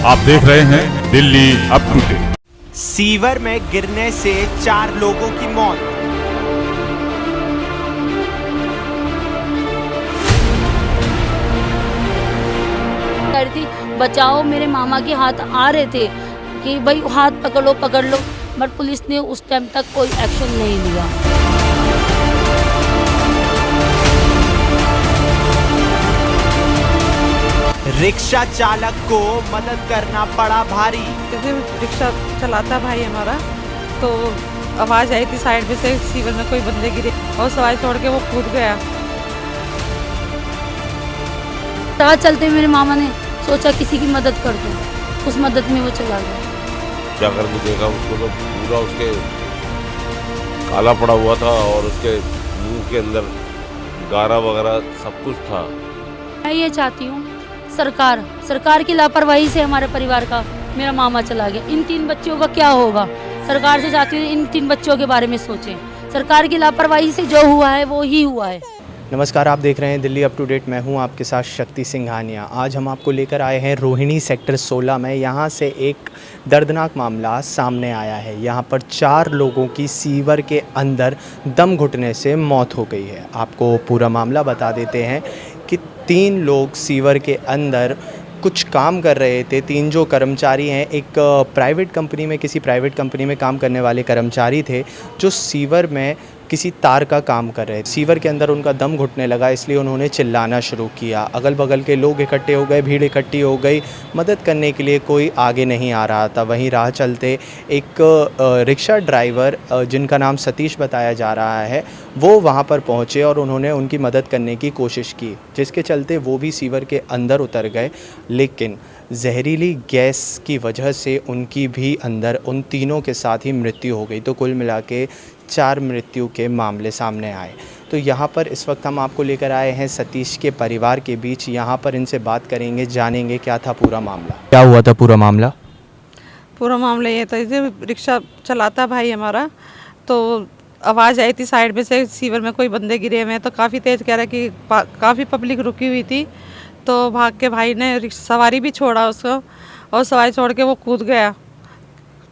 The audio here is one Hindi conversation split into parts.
आप देख रहे हैं Delhi up to date. Sewer में गिरने से 4 लोगों की मौत। कह रही थी बचाओ, मेरे मामा के हाथ आ रहे थे कि भाई हाथ पकड़ लो, बट पुलिस ने उस टाइम तक कोई एक्शन नहीं लिया। रिक्शा चालक को मदद करना पड़ा भारी। क्योंकि रिक्शा चलाता भाई हमारा, तो आवाज़ आई थी साइड में से सीवर में कोई बंदे गिरे और सवारी छोड़ के वो कूद गया। राह चलते मेरे मामा ने सोचा किसी की मदद कर दूं, उस मदद में वो चला गया। जाकर के देखा उसको तो पूरा उसके काला पड़ा हुआ था और उसके मुंह के अंदर गारा वगैरह सब कुछ था। मैं ये चाहती हूँ सरकार की लापरवाही से हमारे परिवार का मेरा मामा चला गया। इन 3 बच्चों का क्या होगा? सरकार से चाहती हूँ इन 3 बच्चों के बारे में सोचें। सरकार की लापरवाही से जो हुआ है वो ही हुआ है। नमस्कार, आप देख रहे हैं दिल्ली अप टू डेट। मैं हूं आपके साथ शक्ति सिंघानिया। आज हम आपको लेकर आए हैं रोहिणी सेक्टर 16 में। यहां से एक दर्दनाक मामला सामने आया है। यहां पर 4 लोगों की सीवर के अंदर दम घुटने से मौत हो गई है। आपको पूरा मामला बता देते हैं कि 3 लोग सीवर के अंदर कुछ काम कर रहे थे। 3 जो कर्मचारी हैं, एक प्राइवेट कंपनी में, किसी प्राइवेट कंपनी में काम करने वाले कर्मचारी थे जो सीवर में किसी तार का काम कर रहे थे। सीवर के अंदर उनका दम घुटने लगा, इसलिए उन्होंने चिल्लाना शुरू किया। अगल बगल के लोग इकट्ठे हो गए, भीड़ इकट्ठी हो गई। मदद करने के लिए कोई आगे नहीं आ रहा था। वहीं राह चलते एक रिक्शा ड्राइवर जिनका नाम सतीश बताया जा रहा है, वो वहाँ पर पहुँचे और उन्होंने उनकी मदद करने की कोशिश की, जिसके चलते वो भी सीवर के अंदर उतर गए। लेकिन जहरीली गैस की वजह से उनकी भी अंदर उन तीनों के साथ ही मृत्यु हो गई। तो कुल मिला के 4 मृत्यु के मामले सामने आए। तो यहाँ पर इस वक्त हम आपको लेकर आए हैं सतीश के परिवार के बीच। यहाँ पर इनसे बात करेंगे, जानेंगे क्या था पूरा मामला, क्या हुआ था पूरा मामला। पूरा मामला ये था कि रिक्शा चलाता भाई हमारा, तो आवाज़ आई थी साइड में से सीवर में कोई बंदे गिरे हुए हैं। तो काफ़ी तेज़ कह रहा कि काफ़ी पब्लिक रुकी हुई थी, तो भाग के भाई ने सवारी भी छोड़ा उसको और सवारी छोड़ के वो कूद गया।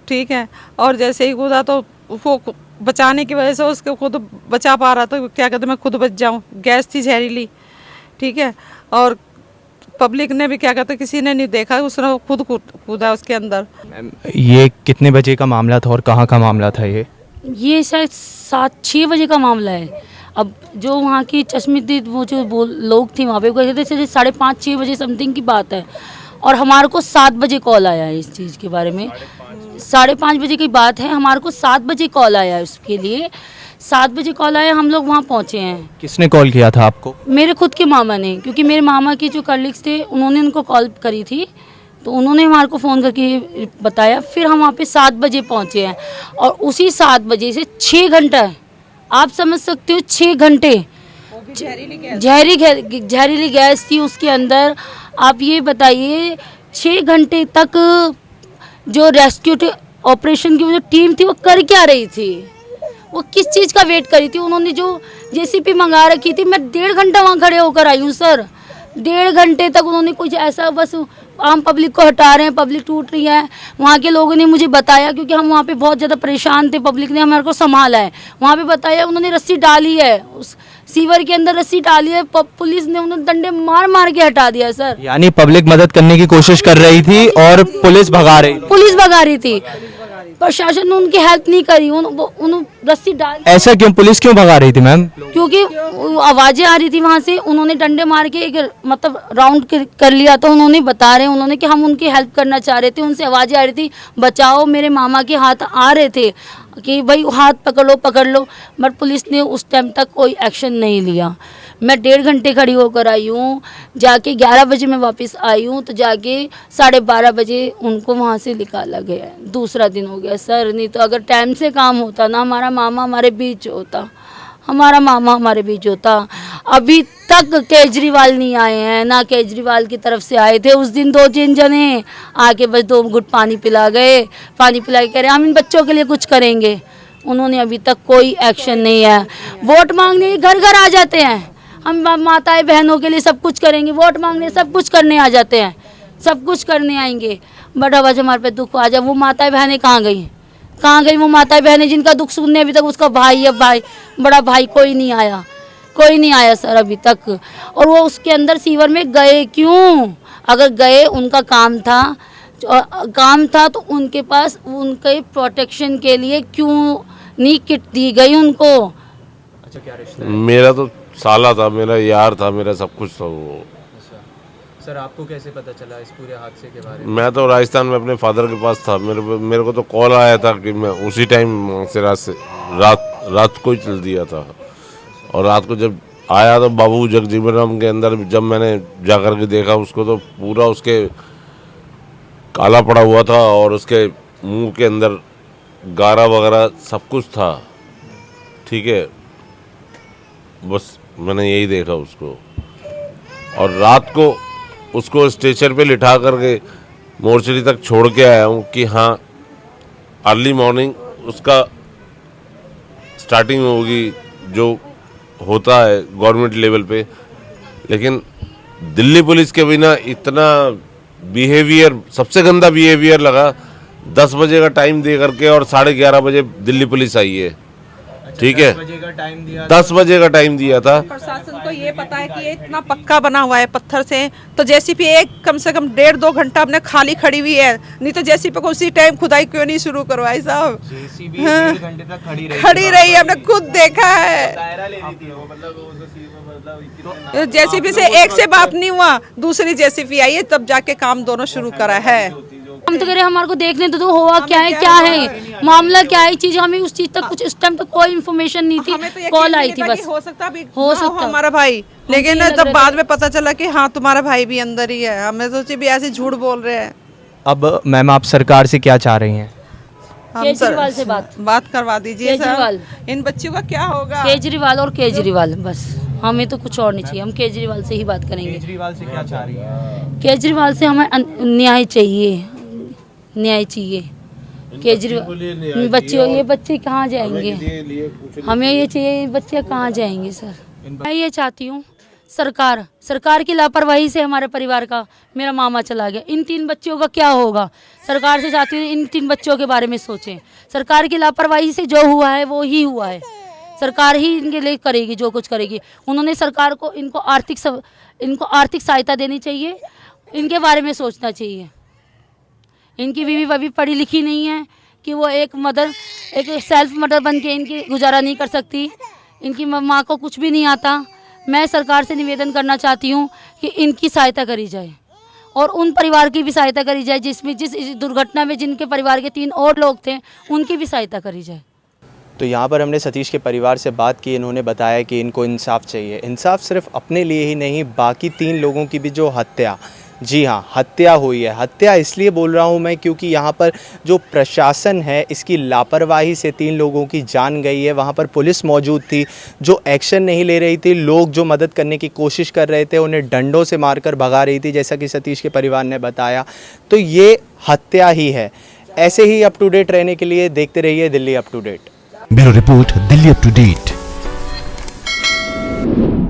ठीक है, और जैसे ही कूदा तो वो बचाने की वजह से उसको खुद बचा पा रहा था। क्या कहते मैं खुद बच जाऊं, गैस थी जहरीली। ठीक है, और पब्लिक ने भी क्या कहते किसी ने नहीं देखा, उसने खुद कूदा उसके अंदर। ये कितने बजे का मामला था और कहाँ का मामला था? ये शायद 7-6 बजे का मामला है। अब जो वहाँ की चश्मदीद वो जो लोग थे वहाँ पे, वो कहते थे 5:30-6 बजे समथिंग की बात है, और हमारे को 7 बजे कॉल आया है इस चीज़ के बारे में। 5:30 बजे की बात है, हमारे को 7 बजे कॉल आया है उसके लिए। 7 बजे कॉल आया, हम लोग वहाँ पहुँचे हैं। किसने कॉल किया था आपको? मेरे खुद के मामा ने, क्योंकि मेरे मामा के जो कलीग्स थे उन्होंने उनको कॉल करी थी, तो उन्होंने हमारे को फ़ोन करके बताया। फिर हम वहाँ पे 7 बजे पहुँचे हैं, और उसी 7 बजे से 6 घंटा, आप समझ सकते हो 6 घंटे जहरीली गैस थी उसके अंदर। आप ये बताइए 6 घंटे तक जो रेस्क्यू ऑपरेशन की जो टीम थी वो कर क्या रही थी? वो किस चीज़ का वेट करी थी? उन्होंने जो जेसीबी मंगा रखी थी, मैं 1.5 घंटा वहाँ खड़े होकर आई हूँ सर। 1.5 घंटे तक उन्होंने कुछ ऐसा, बस आम पब्लिक को हटा रहे हैं, पब्लिक टूट रही है। वहाँ के लोगों ने मुझे बताया, क्योंकि हम वहाँ पे बहुत ज़्यादा परेशान थे, पब्लिक ने हमारे को संभाला है। वहाँ पे बताया उन्होंने रस्सी डाली है, उस सीवर के अंदर रस्सी डाली है, पुलिस ने उन्हें डंडे मार के हटा दिया सर। यानी पब्लिक मदद करने की कोशिश कर रही थी और पुलिस भगा रही थी। प्रशासन ने उनकी हेल्प नहीं करी, उन रस्सी डाल। ऐसा क्यों? पुलिस क्यों भगा रही थी मैम? क्योंकि आवाज़ें आ रही थी वहाँ से, उन्होंने डंडे मार के एक मतलब राउंड कर लिया। तो उन्होंने बता रहे हैं उन्होंने कि हम उनकी हेल्प करना चाह रहे थे, उनसे आवाज़ें आ रही थी बचाओ, मेरे मामा के हाथ आ रहे थे कि भाई हाथ पकड़ लो, बट पुलिस ने उस टाइम तक कोई एक्शन नहीं लिया। मैं 1.5 घंटे खड़ी होकर आई हूँ, जाके 11 बजे मैं वापस आई हूँ, तो जाके 12:30 बजे उनको वहाँ से निकाला गया है। दूसरा दिन हो गया सर। नहीं तो अगर टाइम से काम होता ना, हमारा मामा हमारे बीच होता। अभी तक केजरीवाल नहीं आए हैं, ना केजरीवाल की तरफ से आए थे। उस दिन 2-3 जने आके बस 2 घुट पानी पिला गए, पानी पिला के कह रहे हम इन बच्चों के लिए कुछ करेंगे। उन्होंने अभी तक कोई एक्शन नहीं है। वोट मांगने घर घर आ जाते हैं, हम माताएं बहनों के लिए सब कुछ करेंगे, वोट मांगने सब कुछ करने आ जाते हैं, सब कुछ करने आएंगे, बट अब आज हमारे पे दुख आ जाए। वो माताएं बहनें कहाँ गई? कहाँ गई वो माताएं बहनें जिनका दुख सुनने अभी तक उसका भाई या भाई बड़ा भाई कोई नहीं आया, कोई नहीं आया सर अभी तक। और वो उसके अंदर सीवर में गए क्यों? अगर गए उनका काम था तो उनके पास उनके प्रोटेक्शन के लिए क्यों नहीं किट दी गई उनको? अच्छा, क्या रिश्ता है? मेरा तो साला था, मेरा यार था, मेरा सब कुछ था वो। सर, आपको कैसे पता चला इस पूरे हादसे के बारे में? मैं तो राजस्थान में अपने फादर के पास था। मेरे को तो कॉल आया था कि मैं उसी टाइम से रात को ही चल दिया था। और रात को जब आया तो बाबू जगजीवन के अंदर जब मैंने जाकर के देखा उसको, तो पूरा उसके काला पड़ा हुआ था और उसके मुंह के अंदर गारा वगैरह सब कुछ था। ठीक है, बस मैंने यही देखा उसको। और रात को उसको स्टेशन पे लिटा करके मोर्चरी तक छोड़ के आया हूँ कि हाँ अर्ली मॉर्निंग उसका स्टार्टिंग होगी जो होता है गवर्नमेंट लेवल पे। लेकिन दिल्ली पुलिस के बिना इतना बिहेवियर, सबसे गंदा बिहेवियर लगा। 10 बजे का टाइम दे करके और 11:30 बजे दिल्ली पुलिस आई है। ठीक है, 10 बजे का टाइम दिया, 10 बजे का टाइम दिया था। प्रशासन को ये पता है कि ये इतना पक्का बना हुआ है पत्थर से, तो जेसीबी एक कम से कम 1.5-2 घंटा अपने खाली खड़ी हुई है। नहीं तो जेसीबी को उसी टाइम खुदाई क्यों नहीं शुरू करवाई साहब? जेसीबी 1.5 घंटे तक खड़ी रही है, हमने खुद देखा है। दायरा ले रही थी वो, मतलब जेसीबी से एक से बात नहीं हुआ, दूसरी जेसीबी आई है तब जाके काम दोनों शुरू करा है। हम तो कह रहे हमारे को देखने तो हुआ क्या है मामला क्या है चीज, हमें उस चीज तक कुछ इस टाइम तक कोई इन्फॉर्मेशन नहीं थी। हमें तो यकीन कॉल आई नहीं थी था बस, कि हो सकता हो सकता हमारा भाई, लेकिन लग जब रहे बाद में पता चला कि हाँ तुम्हारा भाई भी अंदर ही है, हमें सोचे भी ऐसे झूठ बोल रहे हैं। अब मैम, आप सरकार से क्या चाह रही हैं? हम केजरीवाल से बात करवा दीजिए केजरीवाल। सर, इन बच्चों का क्या होगा? केजरीवाल और केजरीवाल, बस हमें तो कुछ और नहीं चाहिए, हम केजरीवाल से ही बात करेंगे। केजरीवाल से क्या चाह रही हैं? केजरीवाल से हमें न्याय चाहिए, न्याय चाहिए। केजरीवाल ये बच्चे कहाँ जाएंगे? हमें ये चाहिए, ये बच्चे कहाँ जाएंगे सर? मैं ये चाहती हूँ सरकार की लापरवाही से हमारे परिवार का, मेरा मामा चला गया, इन 3 बच्चों का क्या होगा? सरकार से चाहती हूँ इन 3 बच्चों के बारे में सोचें। सरकार की लापरवाही से जो हुआ है वो ही हुआ है, सरकार ही इनके लिए करेगी जो कुछ करेगी। उन्होंने सरकार को इनको आर्थिक सहायता देनी चाहिए, इनके बारे में सोचना चाहिए। इनकी बीवी अभी पढ़ी लिखी नहीं है कि वो एक सेल्फ मदर बन के इनकी गुजारा नहीं कर सकती, इनकी माँ को कुछ भी नहीं आता। मैं सरकार से निवेदन करना चाहती हूँ कि इनकी सहायता करी जाए और उन परिवार की भी सहायता करी जाए जिस दुर्घटना में जिनके परिवार के 3 और लोग थे, उनकी भी सहायता करी जाए। तो यहाँ पर हमने सतीश के परिवार से बात की, इन्होंने बताया कि इनको इंसाफ चाहिए। इंसाफ सिर्फ अपने लिए ही नहीं, बाकी 3 लोगों की भी जो हत्या, जी हाँ, हत्या हुई है। हत्या इसलिए बोल रहा हूँ मैं क्योंकि यहाँ पर जो प्रशासन है इसकी लापरवाही से 3 लोगों की जान गई है। वहाँ पर पुलिस मौजूद थी जो एक्शन नहीं ले रही थी, लोग जो मदद करने की कोशिश कर रहे थे उन्हें डंडों से मारकर भगा रही थी, जैसा कि सतीश के परिवार ने बताया। तो ये हत्या ही है। ऐसे ही अप टू डेट रहने के लिए देखते रहिए Delhi up to date. Bureau report, Delhi up to date.